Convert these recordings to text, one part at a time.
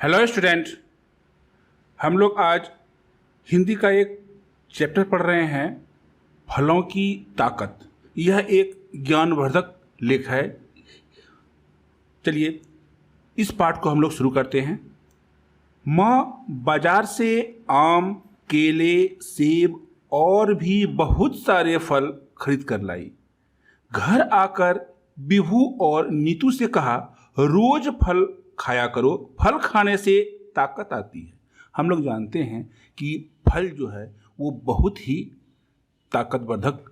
Hello student, हम लोग आज हिंदी का एक चैप्टर पढ़ रहे हैं, फलों की ताकत। यह एक ज्ञानवर्धक लेख है। चलिए इस पाठ को हम लोग शुरू करते हैं। माँ बाजार से आम, केले, सेब और भी बहुत सारे फल खरीद कर लाई। घर आकर विभू और नीतू से कहा, रोज फल खाया करो, फल खाने से ताकत आती है। हम लोग जानते हैं कि फल जो है वो बहुत ही ताकतवर्धक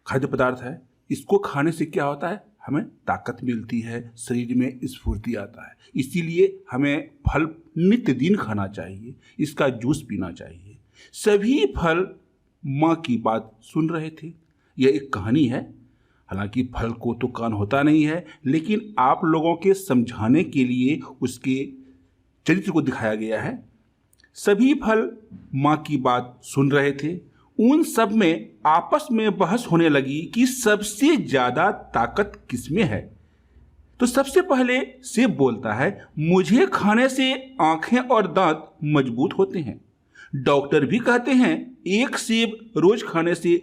खाद्य पदार्थ है। इसको खाने से क्या होता है, हमें ताकत मिलती है, शरीर में स्फूर्ति आता है। इसीलिए हमें फल नित्य दिन खाना चाहिए, इसका जूस पीना चाहिए। सभी फल माँ की बात सुन रहे थे। यह एक कहानी है, हालांकि फल को तो कान होता नहीं है, लेकिन आप लोगों के समझाने के लिए उसके चरित्र को दिखाया गया है। सभी फल माँ की बात सुन रहे थे। उन सब में आपस में बहस होने लगी कि सबसे ज़्यादा ताकत किसमें है। तो सबसे पहले सेब बोलता है, मुझे खाने से आंखें और दांत मजबूत होते हैं। डॉक्टर भी कहते हैं एक सेब रोज खाने से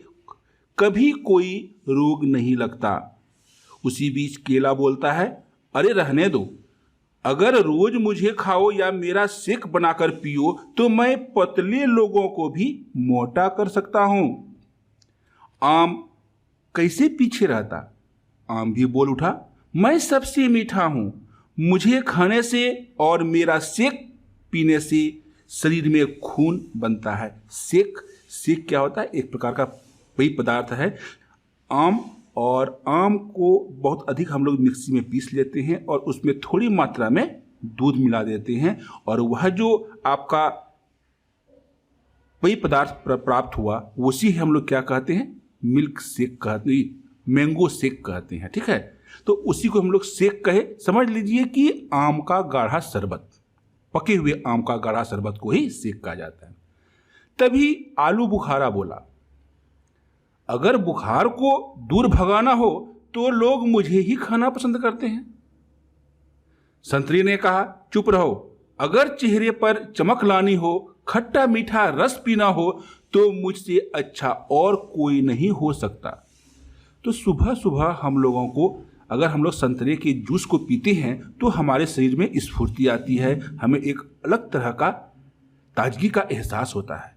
कभी कोई रोग नहीं लगता। उसी बीच केला बोलता है, अरे रहने दो, अगर रोज मुझे खाओ या मेरा शेक बनाकर पियो तो मैं पतले लोगों को भी मोटा कर सकता हूं। आम कैसे पीछे रहता। आम भी बोल उठा, मैं सबसे मीठा हूं, मुझे खाने से और मेरा शेक पीने से शरीर में खून बनता है। शेक क्या होता है, एक प्रकार का वही पदार्थ है। आम को बहुत अधिक हम लोग मिक्सी में पीस लेते हैं और उसमें थोड़ी मात्रा में दूध मिला देते हैं, और वह जो आपका वही पदार्थ प्राप्त हुआ उसी हम लोग क्या कहते हैं, मिल्क शेक कहते हैं, मैंगो शेक कहते हैं। ठीक है, तो उसी को हम लोग शेक कहे। समझ लीजिए कि आम का गाढ़ा शरबत, पके हुए आम का गाढ़ा शरबत को ही शेक कहा जाता है। तभी आलू बुखारा बोला, अगर बुखार को दूर भगाना हो तो लोग मुझे ही खाना पसंद करते हैं। संतरी ने कहा, चुप रहो, अगर चेहरे पर चमक लानी हो, खट्टा मीठा रस पीना हो तो मुझसे अच्छा और कोई नहीं हो सकता। तो सुबह सुबह हम लोगों को, अगर हम लोग संतरे के जूस को पीते हैं तो हमारे शरीर में स्फूर्ति आती है, हमें एक अलग तरह का ताजगी का एहसास होता है।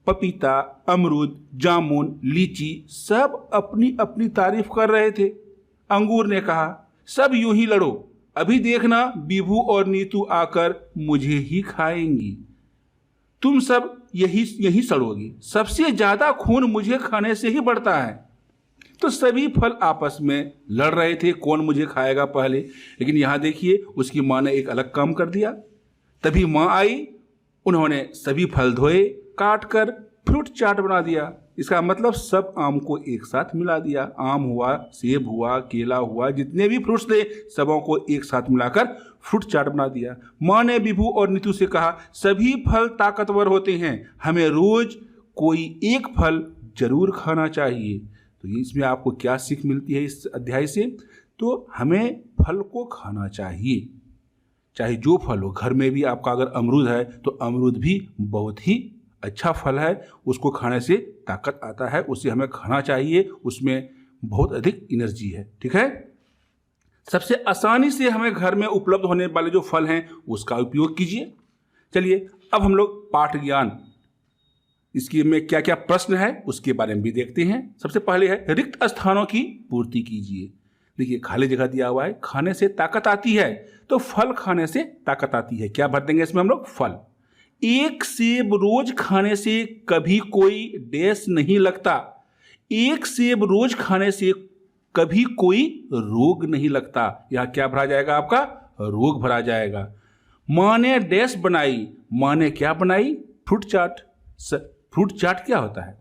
पपीता, अमरूद, जामुन, लीची सब अपनी अपनी तारीफ कर रहे थे। अंगूर ने कहा, सब यूं ही लड़ो, अभी देखना बीभू और नीतू आकर मुझे ही खाएंगी। तुम सब यही सड़ोगी, सबसे ज्यादा खून मुझे खाने से ही बढ़ता है। तो सभी फल आपस में लड़ रहे थे, कौन मुझे खाएगा पहले। लेकिन यहां देखिए, उसकी माँ ने एक अलग काम कर दिया। तभी माँ आई, उन्होंने सभी फल धोए, काट कर फ्रूट चाट बना दिया। इसका मतलब सब आम को एक साथ मिला दिया। आम हुआ, सेब हुआ, केला हुआ, जितने भी फ्रूट्स थे सबों को एक साथ मिलाकर फ्रूट चाट बना दिया। माँ ने विभू और नीतू से कहा, सभी फल ताकतवर होते हैं, हमें रोज कोई एक फल जरूर खाना चाहिए। तो इसमें आपको क्या सीख मिलती है इस अध्याय से? तो हमें फल को खाना चाहिए, चाहे जो फल हो। घर में भी आपका अगर अमरूद है तो अमरूद भी बहुत ही अच्छा फल है, उसको खाने से ताकत आता है, उसे हमें खाना चाहिए, उसमें बहुत अधिक एनर्जी है। ठीक है, सबसे आसानी से हमें घर में उपलब्ध होने वाले जो फल हैं उसका उपयोग कीजिए। चलिए अब हम लोग पाठ ज्ञान, इसकी में क्या क्या प्रश्न है उसके बारे में भी देखते हैं। सबसे पहले है, रिक्त स्थानों की पूर्ति कीजिए। देखिए खाली जगह दिया हुआ है, खाने से ताकत आती है, तो फल खाने से ताकत आती है। क्या भर देंगे इसमें हम लोग, फल। एक सेब रोज खाने से कभी कोई डैश नहीं लगता। एक सेब रोज खाने से कभी कोई रोग नहीं लगता। यह क्या भरा जाएगा, आपका रोग भरा जाएगा। माँ ने डैश बनाई, माँ ने क्या बनाई, फ्रूट चाट। फ्रूट चाट क्या होता है,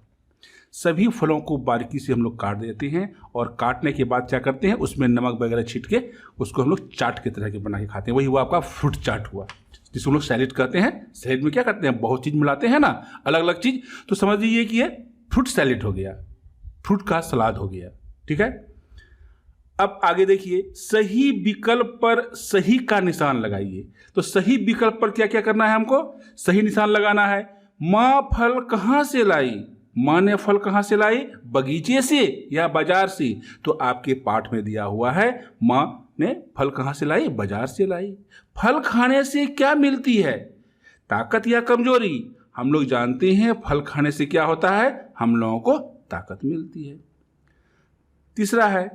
सभी फलों को बारीकी से हम लोग काट देते हैं और काटने के बाद क्या करते हैं, उसमें नमक वगैरह छीट के उसको हम लोग चाट की तरह के बना के खाते हैं। वही हुआ आपका फ्रूट चाट हुआ, जिसको हम लोग सैलेड कहते हैं। सैलेड में क्या करते हैं, बहुत चीज़ मिलाते हैं ना, अलग अलग चीज़। तो समझ लीजिए कि ये फ्रूट सैलेड हो गया, फ्रूट का सलाद हो गया। ठीक है, अब आगे देखिए, सही विकल्प पर सही का निशान लगाइए। तो सही विकल्प पर क्या क्या करना है, हमको सही निशान लगाना है। माँ फल कहाँ से लाई, माँ ने फल कहाँ से लाई, बगीचे से या बाजार से। तो आपके पाठ में दिया हुआ है माँ ने फल कहाँ से लाई, बाजार से लाई। फल खाने से क्या मिलती है, ताकत या कमजोरी। हम लोग जानते हैं फल खाने से क्या होता है, हम लोगों को ताकत मिलती है। तीसरा है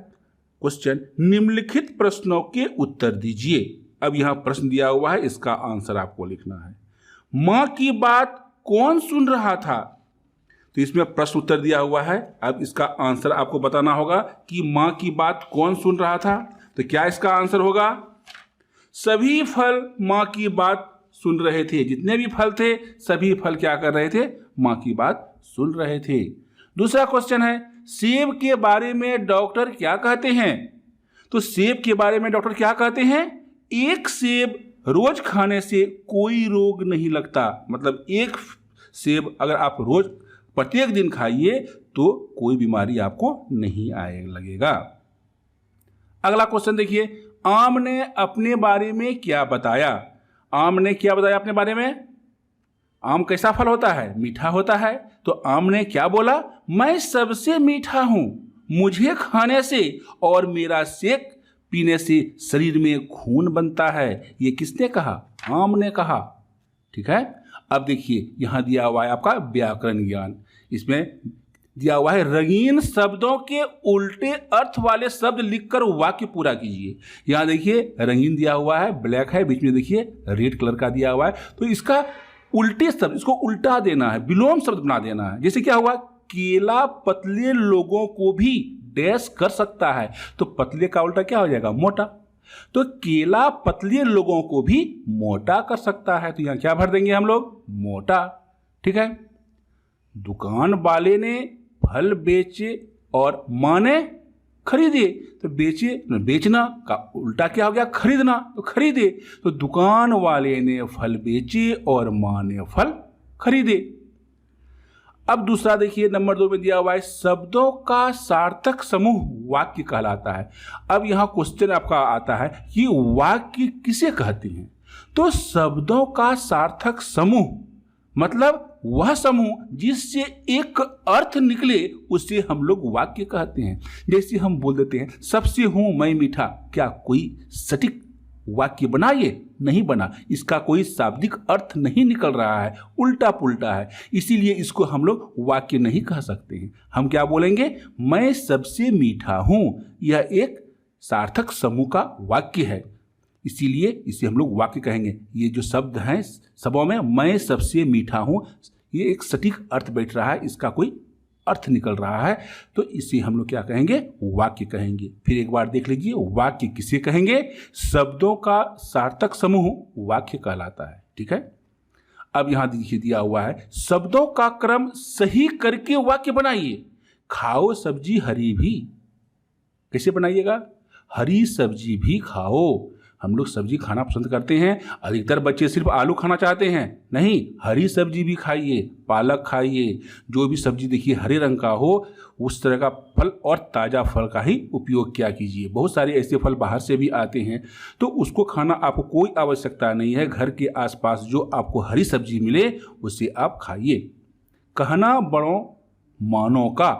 क्वेश्चन, निम्नलिखित प्रश्नों के उत्तर दीजिए। अब यहां प्रश्न दिया हुआ है, इसका आंसर आपको लिखना है। मां की बात कौन सुन रहा था, तो इसमें प्रश्न उत्तर दिया हुआ है। अब इसका आंसर आपको बताना होगा कि मां की बात कौन सुन रहा था। तो क्या इसका आंसर होगा, सभी फल मां की बात सुन रहे थे। जितने भी फल थे सभी फल क्या कर रहे थे, मां की बात सुन रहे थे। दूसरा क्वेश्चन है, सेब के बारे में डॉक्टर क्या कहते हैं। तो सेब के बारे में डॉक्टर क्या कहते हैं, एक सेब रोज खाने से कोई रोग नहीं लगता। मतलब एक सेब अगर आप रोज प्रत्येक दिन खाइए तो कोई बीमारी आपको नहीं आए लगेगा। अगला क्वेश्चन देखिए, आम ने अपने बारे में क्या बताया। आम ने क्या बताया अपने बारे में, आम कैसा फल होता है, मीठा होता है। तो आम ने क्या बोला, मैं सबसे मीठा हूं, मुझे खाने से और मेरा सेक पीने से शरीर में खून बनता है। ये किसने कहा, आम ने कहा। ठीक है। अब देखिए यहां दिया हुआ है आपका व्याकरण ज्ञान। इसमें दिया हुआ है, रंगीन शब्दों के उल्टे अर्थ वाले शब्द लिखकर वाक्य पूरा कीजिए। यहां देखिए रंगीन दिया हुआ है, ब्लैक है, बीच में देखिए रेड कलर का दिया हुआ है। तो इसका उल्टे शब्द, इसको उल्टा देना है, विलोम शब्द बना देना है। जैसे क्या हुआ, केला पतले लोगों को भी डैश कर सकता है। तो पतले का उल्टा क्या हो जाएगा, मोटा। तो केला पतले लोगों को भी मोटा कर सकता है। तो यहां क्या भर देंगे हम लोग, मोटा। ठीक है। दुकान वाले ने फल बेचे और मां ने खरीदे। तो बेचे, बेचना का उल्टा क्या हो गया, खरीदना। तो खरीदे। तो दुकान वाले ने फल बेचे और मां ने फल खरीदे। अब दूसरा देखिए, नंबर 2 में दिया हुआ है, शब्दों का सार्थक समूह वाक्य कहलाता है। अब यहां क्वेश्चन आपका आता है कि वाक्य किसे कहते हैं। तो शब्दों का सार्थक समूह मतलब वह समूह जिससे एक अर्थ निकले उसे हम लोग वाक्य कहते हैं। जैसे हम बोल देते हैं, सबसे हूं मैं मीठा, क्या कोई सटीक वाक्य बना, ये नहीं बना, इसका कोई शाब्दिक अर्थ नहीं निकल रहा है, उल्टा पुल्टा है। इसीलिए इसको हम लोग वाक्य नहीं कह सकते हैं। हम क्या बोलेंगे, मैं सबसे मीठा हूं। यह एक सार्थक समूह का वाक्य है, इसीलिए इसे हम लोग वाक्य कहेंगे। ये जो शब्द हैं सबों में मैं सबसे मीठा हूं, ये एक सटीक अर्थ बैठ रहा है, इसका कोई अर्थ निकल रहा है, तो इसे हम लोग क्या कहेंगे, वाक्य कहेंगे। फिर एक बार देख लीजिए, वाक्य किसे कहेंगे, शब्दों का सार्थक समूह वाक्य कहलाता है। ठीक है। अब यहां देखिए दिया हुआ है, शब्दों का क्रम सही करके वाक्य बनाइए। खाओ सब्जी हरी भी, कैसे बनाइएगा, हरी सब्जी भी खाओ। हम लोग सब्जी खाना पसंद करते हैं, अधिकतर बच्चे सिर्फ आलू खाना चाहते हैं, नहीं, हरी सब्जी भी खाइए, पालक खाइए, जो भी सब्जी देखिए हरे रंग का हो उस तरह का फल और ताज़ा फल का ही उपयोग किया कीजिए। बहुत सारे ऐसे फल बाहर से भी आते हैं, तो उसको खाना आपको कोई आवश्यकता नहीं है। घर के आसपास जो आपको हरी सब्जी मिले उसे आप खाइए। कहना बड़ों मानों का,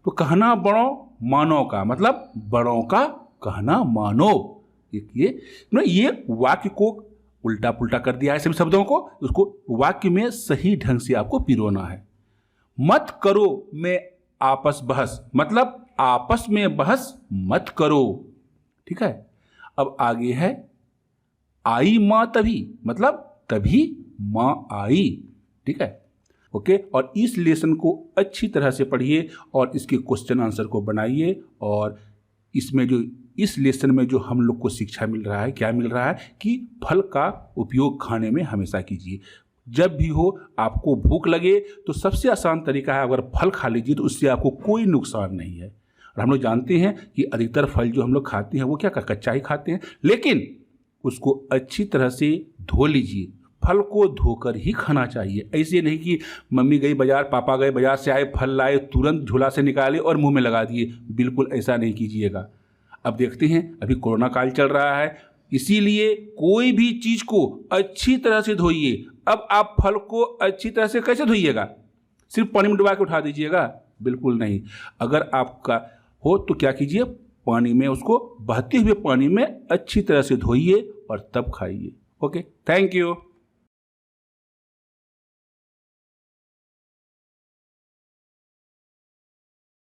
तो कहना बड़ों मानों का मतलब बड़ों का कहना मानो। ये वाक्य को उल्टा पुल्टा कर दिया है सभी शब्दों को, उसको वाक्य में सही ढंग से आपको पिरोना है। मत करो में आपस बहस मतलब आपस में बहस मत करो। ठीक है। अब आगे है, आई मां तभी मतलब तभी मां आई। ठीक है। ओके। और इस लेसन को अच्छी तरह से पढ़िए और इसके क्वेश्चन आंसर को बनाइए। और इसमें जो इस लेसन में जो हम लोग को शिक्षा मिल रहा है, क्या मिल रहा है कि फल का उपयोग खाने में हमेशा कीजिए। जब भी हो आपको भूख लगे तो सबसे आसान तरीका है, अगर फल खा लीजिए तो उससे आपको कोई नुकसान नहीं है। और हम लोग जानते हैं कि अधिकतर फल जो हम लोग खाते हैं वो क्या कच्चा ही खाते हैं, लेकिन उसको अच्छी तरह से धो लीजिए। फल को धोकर ही खाना चाहिए। ऐसे नहीं कि मम्मी गई बाजार, पापा गए बाजार से आए, फल लाए, तुरंत झोला से निकाले और मुंह में लगा दिए। बिल्कुल ऐसा नहीं कीजिएगा। अब देखते हैं, अभी कोरोना काल चल रहा है, इसीलिए कोई भी चीज़ को अच्छी तरह से धोइए। अब आप फल को अच्छी तरह से कैसे धोइएगा? सिर्फ पानी में डुबा के उठा दीजिएगा? बिल्कुल नहीं। अगर आपका हो तो क्या कीजिए, पानी में उसको बहते हुए पानी में अच्छी तरह से धोइए और तब खाइए। Okay, thank you.